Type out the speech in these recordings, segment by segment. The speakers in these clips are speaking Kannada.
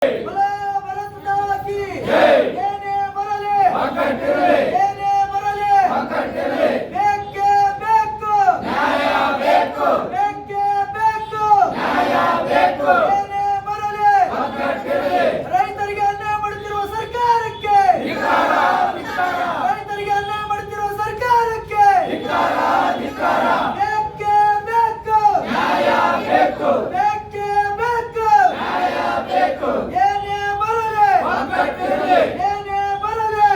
बोलो भारत माता की ಏನೇ ಬರಲಿ ಏನೇ ಬರಲಿ ಬೇಕೇ ಬೇಕು ನ್ಯಾಯ ಬೇಕು ಬೇಕೇ ಬೇಕು ನ್ಯಾಯ ಬೇಕು ಏನೇ ಬರಲಿ ರೈತರಿಗೆ ಅನ್ಯಾಯ ಮಾಡುತ್ತಿರುವ ಸರ್ಕಾರಕ್ಕೆ ರೈತರಿಗೆ ಅನ್ಯಾಯ ಮಾಡುತ್ತಿರುವ ಸರ್ಕಾರಕ್ಕೆ ಬೇಕೇ ಬೇಕು ನ್ಯಾಯ ಬೇಕು ಬೇಕೇ ಬೇಕು ನ್ಯಾಯ ಬೇಕು ಏನೇ ಬರಲಿ ಏನೇ ಬರಲಿ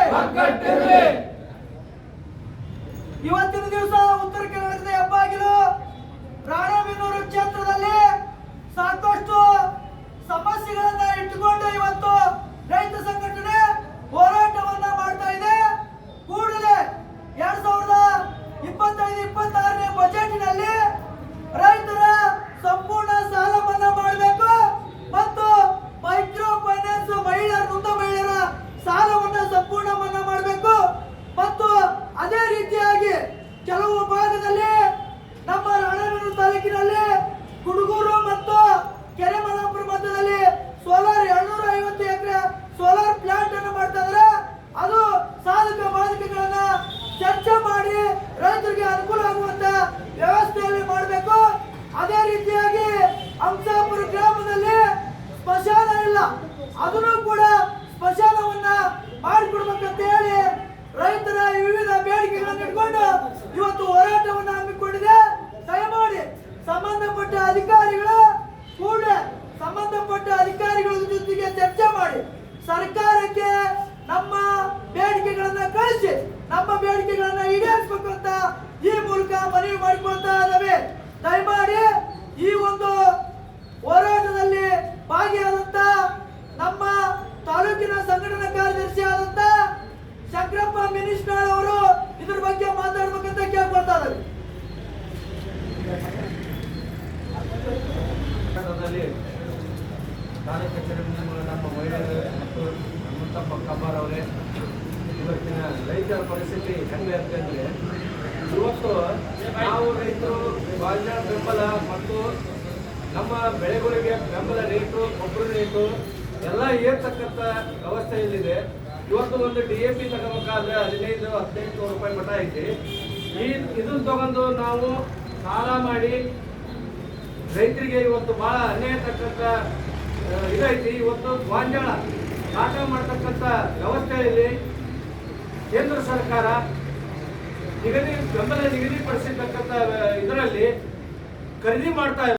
ಇವತ್ತಿನ ದಿವಸ ಉತ್ತರ ಕರ್ನಾಟಕದ ಹೆಬ್ಬಾಗಿಲು ರಾಣೆಬೆನ್ನೂರು ಕ್ಷೇತ್ರದಲ್ಲಿ ಸಾಕಷ್ಟು ಸಮಸ್ಯೆಗಳನ್ನ ಇಟ್ಟುಕೊಂಡು ಇವತ್ತು ರೈತ ಸಂಘಟನೆ ಹೋರಾಟವನ್ನ ಮಾಡ್ತಾ ಇದೆ. ಕೂಡಲೇ 2025-26ನೇ ಬಜೆಟ್ನಲ್ಲಿ ರೈತರ ಸಂಪೂರ್ಣ ಸಾಲ ಮನ್ನಾ ಮಾಡಬೇಕು ಮತ್ತು ಮೈಕ್ರೋ ಫೈನಾನ್ಸ್ ನೊಂದ ಮಹಿಳೆಯರ ಸಾಲವನ್ನು ಸಂಪೂರ್ಣ ಮನ್ನಾ ಮಾಡಬೇಕು ಮತ್ತು ಅದೇ ರೀತಿಯಾಗಿ ಕೆಲವು ಭಾಗದಲ್ಲಿ ನಮ್ಮ ರಾಣೆಬೆನ್ನೂರು ತಾಲೂಕಿನಲ್ಲಿ ಕುಡುಗೂರು ಮತ್ತು ಕೆರೆಮಲಾಪುರ ಮಧ್ಯದಲ್ಲಿ ಸೋಲಾರ್ 250 ಎಕರೆ ಸೋಲಾರ್ ಪ್ಲಾಂಟ್ ಅನ್ನು ಮಾಡ್ತಾ ಇದ್ದಾರೆ. ಅದು ಸಾಧಕ ಬಾಧಕಗಳನ್ನ ಚರ್ಚೆ ಮಾಡಿ ರೈತರಿಗೆ ಅನುಕೂಲ ಆಗುವಂತ ವ್ಯವಸ್ಥೆಯಲ್ಲಿ ಮಾಡಬೇಕು. ಅದೇ ರೀತಿಯಾಗಿ ಅಂಸಾಪುರ ಗ್ರಾಮದಲ್ಲಿ ಸ್ಮಶಾನ ಇಲ್ಲ, ಅದನ್ನು ಕೂಡ ಸ್ಮಶಾನವನ್ನ ಮಾಡಿಕೊಡ್ಬೇಕಂತ ಹೇಳಿ ರೈತರ ವಿವಿಧ ಬೇಡಿಕೆಗಳನ್ನು ಇಟ್ಕೊಂಡು ಇವತ್ತು ಹೋರಾಟವನ್ನು ಹಮ್ಮಿಕೊಂಡಿದೆ. ದಯಮಾಡಿ ಸಂಬಂಧಪಟ್ಟ ಅಧಿಕಾರಿಗಳು ಕೂಡಲೇ ಸಂಬಂಧಪಟ್ಟ ಅಧಿಕಾರಿಗಳ ಜೊತೆಗೆ ಚರ್ಚೆ ಮಾಡಿ ಸರ್ಕಾರಕ್ಕೆ ನಮ್ಮ ಬೇಡಿಕೆಗಳನ್ನ ಕಳಿಸಿ ನಮ್ಮ ಬೇಡಿಕೆಗಳನ್ನ ಈಡೇರಿಸಬೇಕು ಅಂತ ಈ ಮೂಲಕ ಮನವಿ ಮಾಡಿಕೊಳ್ತಾ ಇದ್ದೇವೆ. ದಯಮಾಡಿ ಈ ಒಂದು ಹೋರಾಟದಲ್ಲಿ ಭಾಗಿಯಾದಂತ ನಮ್ಮ ತಾಲೂಕಿನ ಸಂಘಟನಾ ಕಾರ್ಯದರ್ಶಿ ಆದಂತ ಶಂಕರಪ್ಪ ಮಿನಿಸ್ಟ್ರಾಳ್ ಅವರು ಇದ್ರ ಬಗ್ಗೆ ಮಾತಾಡ್ಬೇಕಂತ ಕೇಳ್ಕೊಳ್ತಾ ಇದ್ದಾರೆ. ತಾಲೂಕು ಕಚೇರಿ ನಮ್ಮ ಮಹಿಳೆಯರು ಮತ್ತು ಮುತ್ತಪ್ಪ ಕಬ್ಬಾರ್ ಅವರೇ, ಇವತ್ತಿನ ರೈತರ ಪರಿಸ್ಥಿತಿ ಹೆಂಗೆ ಅಂತಂದರೆ, ಇವತ್ತು ನಾವು ರೈತರು ಗೋಂಜಾಳ ಬೆಂಬಲ ಮತ್ತು ನಮ್ಮ ಬೆಳೆಗಳಿಗೆ ಬೆಂಬಲ ರೇಟು, ಗೊಬ್ಬರ ರೇಟು ಎಲ್ಲ ಏರ್ತಕ್ಕಂಥ ವ್ಯವಸ್ಥೆಯಲ್ಲಿದೆ. ಇವತ್ತು ಒಂದು DAP ತಗೋಬೇಕಾದ್ರೆ 15-18 ರೂಪಾಯಿ ಮಟ್ಟ ಐತಿ. ಇದನ್ನು ತಗೊಂಡು ನಾವು ಸಾಲ ಮಾಡಿ ರೈತರಿಗೆ ಇವತ್ತು ಭಾಳ ಅನ್ಯಾಯ ತಕ್ಕಂಥ ಇದೈತಿ. ಇವತ್ತು ಗೋಂಜಾಳ ಸಾಕ ಮಾಡ್ತಕ್ಕಂಥ ವ್ಯವಸ್ಥೆಯಲ್ಲಿ ಕೇಂದ್ರ ಸರ್ಕಾರ ಬೆಂಬಲ ನಿಗದಿಪಡಿಸಿರ್ತಕ್ಕಂಥ ಇದರಲ್ಲಿ ಖರೀದಿ ಮಾಡ್ತಾ